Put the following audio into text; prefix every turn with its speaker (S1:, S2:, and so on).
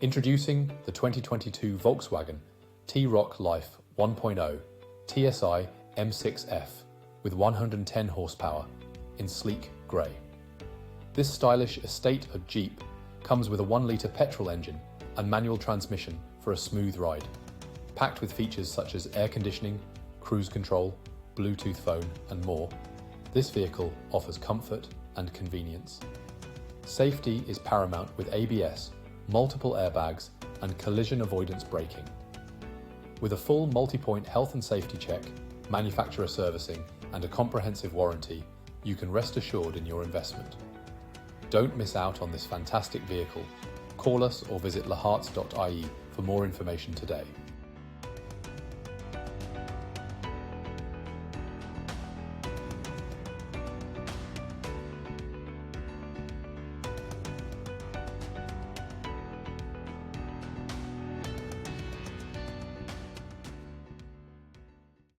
S1: Introducing the 2022 Volkswagen T-roc Life 1.0 TSI M6F with 110 horsepower in sleek grey. This stylish estate of Jeep comes with a 1-litre petrol engine and manual transmission for a smooth ride. Packed with features such as air conditioning, cruise control, Bluetooth phone and more, this vehicle offers comfort and convenience. Safety is paramount with ABS, multiple airbags and collision avoidance braking. With a full multi-point health and safety check, manufacturer servicing and a comprehensive warranty, you can rest assured in your investment. Don't miss out on this fantastic vehicle. Call us or visit laharts.ie for more information today.